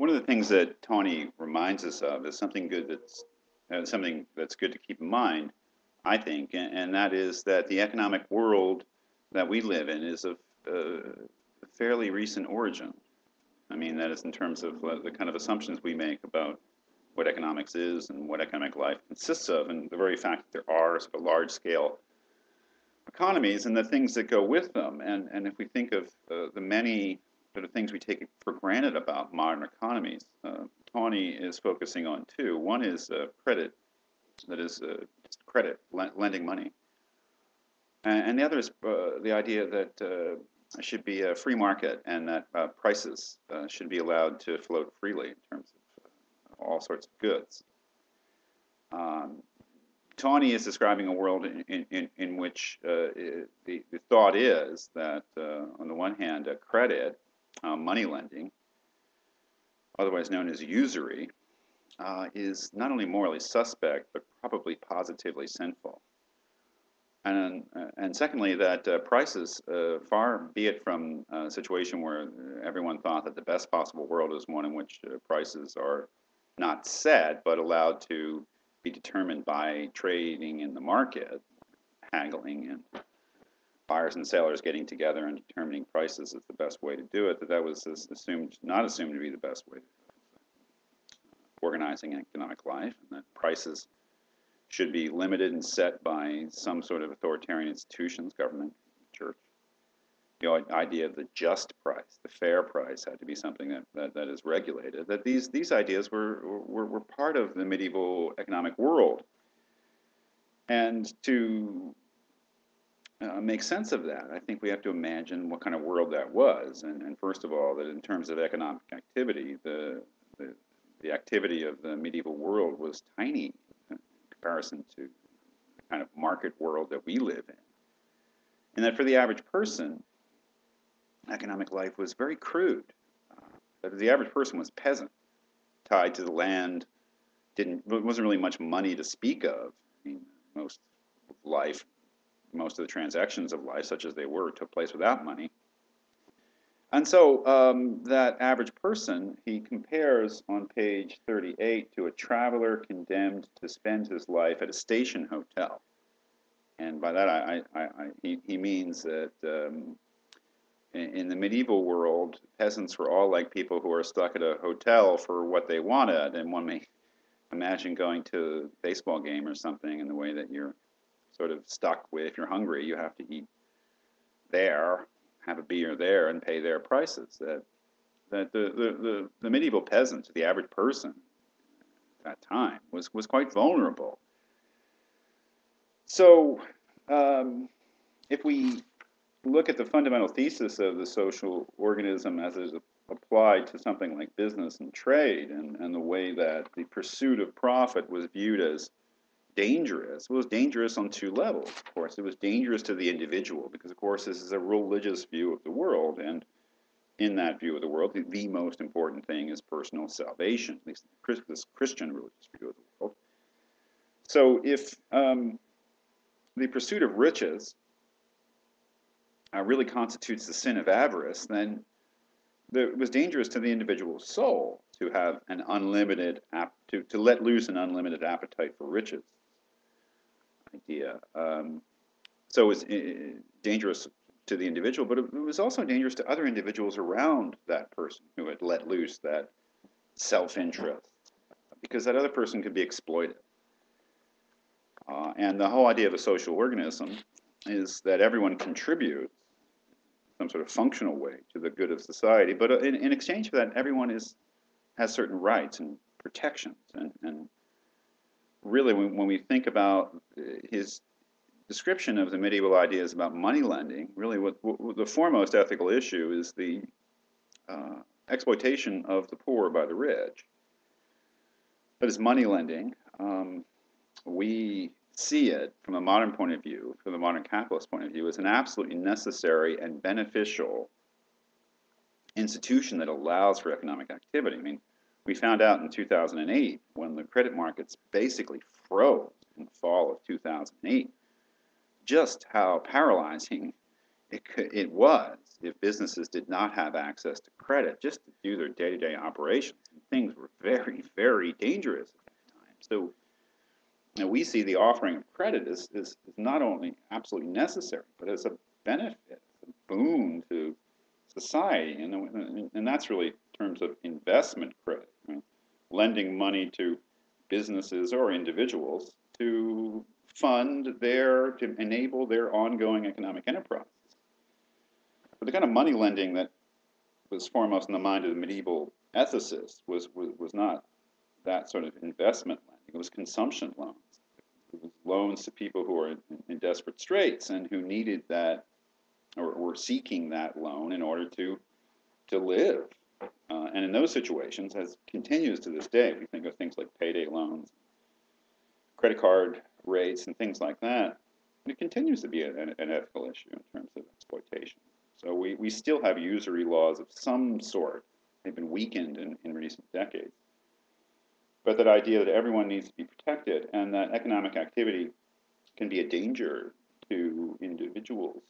One of the things that Tawney reminds us of is something that's good to keep in mind, I think, and that is that the economic world that we live in is of fairly recent origin. I mean, that is in terms of the kind of assumptions we make about what economics is and what economic life consists of, and the very fact that there are sort of large-scale economies and the things that go with them. And if we think of the many sort of things we take for granted about modern economies, Tawney is focusing on two. One is credit, that is just credit, lending money. And the other is the idea that it should be a free market and that prices should be allowed to float freely in terms of all sorts of goods. Tawney is describing a world in which the thought is that, on the one hand, credit, money lending, otherwise known as usury, is not only morally suspect, but probably positively sinful. And secondly, that prices, far be it from a situation where everyone thought that the best possible world is one in which prices are not set, but allowed to be determined by trading in the market, haggling, and buyers and sellers getting together and determining prices is the best way to do it, that was not assumed to be the best way of organizing economic life, and that prices should be limited and set by some sort of authoritarian institutions, government, church. The idea of the just price, the fair price, had to be something that is regulated. That these ideas were part of the medieval economic world. And to make sense of that, I think we have to imagine what kind of world that was. And first of all, that in terms of economic activity, the activity of the medieval world was tiny in comparison to the kind of market world that we live in. And that for the average person, economic life was very crude. That the average person was peasant, tied to the land, wasn't really much money to speak of. I mean, most of the transactions of life, such as they were, took place without money. And so that average person, he compares on page 38 to a traveler condemned to spend his life at a station hotel. And by that, he means that in the medieval world, peasants were all like people who are stuck at a hotel for what they wanted. And one may imagine going to a baseball game or something, and the way that you're sort of stuck with, if you're hungry, you have to eat there, have a beer there, and pay their prices. That the medieval peasant, the average person at that time, was quite vulnerable. So if we look at the fundamental thesis of the social organism as it is applied to something like business and trade, and the way that the pursuit of profit was viewed as dangerous. It was dangerous on two levels, of course. It was dangerous to the individual because, of course, this is a religious view of the world, and in that view of the world, the most important thing is personal salvation, at least this Christian religious view of the world. So if the pursuit of riches really constitutes the sin of avarice, then it was dangerous to the individual soul to have an unlimited, to let loose an unlimited appetite for riches. Idea. So it was dangerous to the individual, but it was also dangerous to other individuals around that person who had let loose that self-interest, because that other person could be exploited. And the whole idea of a social organism is that everyone contributes some sort of functional way to the good of society, but in exchange for that, everyone has certain rights and protections. And really, when we think about his description of the medieval ideas about money lending, really what the foremost ethical issue is the exploitation of the poor by the rich. That is money lending. We see it from a modern point of view, from the modern capitalist point of view, as an absolutely necessary and beneficial institution that allows for economic activity. I mean, we found out in 2008, when the credit markets basically froze in the fall of 2008, just how paralyzing it was if businesses did not have access to credit just to do their day-to-day operations, things were very, very dangerous at that time. So we see the offering of credit is not only absolutely necessary, but as a benefit, a boon to society, and that's really in terms of investment credit, right? Lending money to businesses or individuals to to enable their ongoing economic enterprise. But the kind of money lending that was foremost in the mind of the medieval ethicists was not that sort of investment lending. It was consumption loans. It was loans to people who were in desperate straits and who needed that or were seeking that loan in order to live. And in those situations, as continues to this day, we think of things like payday loans, credit card rates, and things like that. And it continues to be an ethical issue in terms of exploitation. So we still have usury laws of some sort. They've been weakened in recent decades. But that idea that everyone needs to be protected and that economic activity can be a danger to individuals.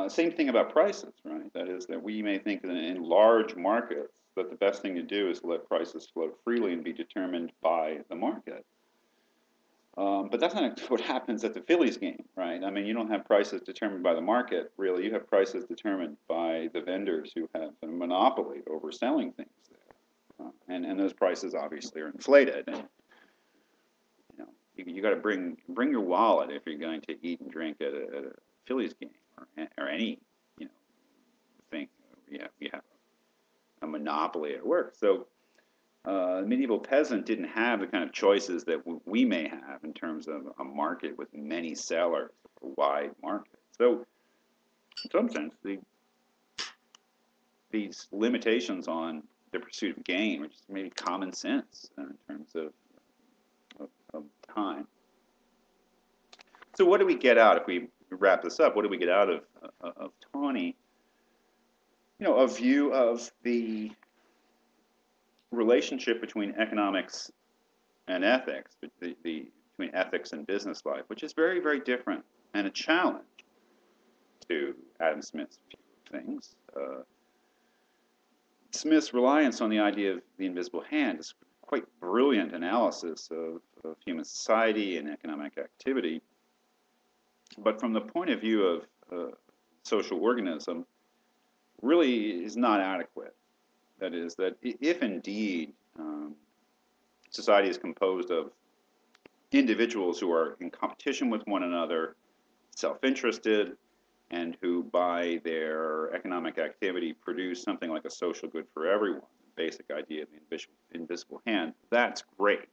Same thing about prices, right? That is that we may think that in large markets that the best thing to do is to let prices float freely and be determined by the market. But that's not what happens at the Phillies game, right? I mean, you don't have prices determined by the market, really. You have prices determined by the vendors who have a monopoly over selling things there. And those prices obviously are inflated. And you got to bring your wallet if you're going to eat and drink at a Phillies game or any thing. You have a monopoly at work. So the medieval peasant didn't have the kind of choices that we may have in terms of a market with many sellers, a wide market. So in some sense, these limitations on the pursuit of gain, which is maybe common sense in terms of time. So what do we get out, if we wrap this up, what do we get out of Tawney? A view of the relationship between economics and ethics, between ethics and business life, which is very, very different and a challenge to Adam Smith's view of things. Smith's reliance on the idea of the invisible hand is quite brilliant analysis of human society and economic activity. But from the point of view of social organism, really is not adequate. That is, that if indeed society is composed of individuals who are in competition with one another, self-interested, and who by their economic activity produce something like a social good for everyone, the basic idea of the invisible hand, that's great.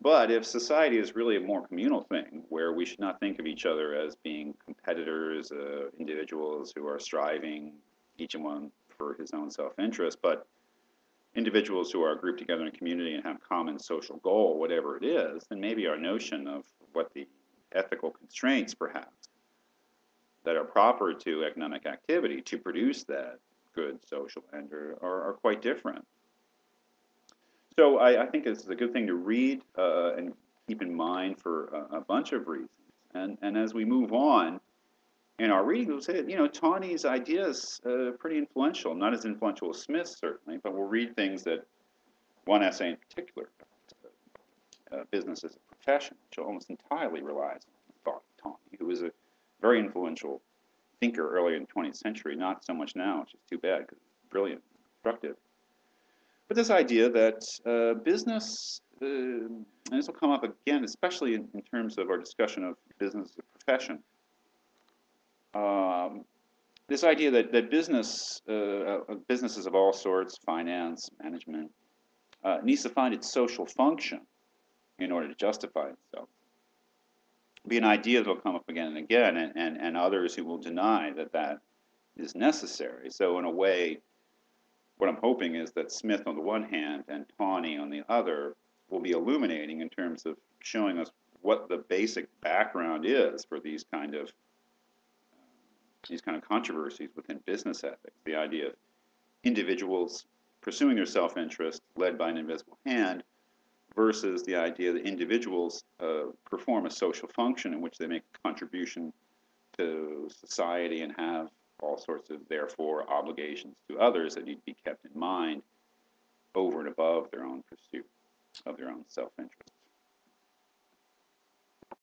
But if society is really a more communal thing, where we should not think of each other as being competitors, individuals who are striving, each one for his own self-interest, but individuals who are grouped together in a community and have common social goal, whatever it is, then maybe our notion of what the ethical constraints, perhaps, that are proper to economic activity to produce that good social end are quite different. So I think it's a good thing to read and keep in mind for a bunch of reasons. And as we move on in our reading, we'll say, Tawney's ideas pretty influential. Not as influential as Smith's, certainly, but we'll read things that, one essay in particular, business as a profession, which almost entirely relies on the thought of Tawney, who was a very influential thinker early in the 20th century, not so much now, which is too bad, because it's brilliant, constructive. But this idea that business, and this will come up again, especially in terms of our discussion of business as a profession, this idea that businesses of all sorts, finance, management, needs to find its social function in order to justify itself. It'll be an idea that will come up again and again, and others who will deny that is necessary. So in a way, what I'm hoping is that Smith on the one hand and Tawney on the other will be illuminating in terms of showing us what the basic background is for these kind of controversies within business ethics. The idea of individuals pursuing their self-interest led by an invisible hand versus the idea that individuals perform a social function in which they make a contribution to society and have all sorts of, therefore, obligations to others that need to be kept in mind over and above their own pursuit of their own self-interest.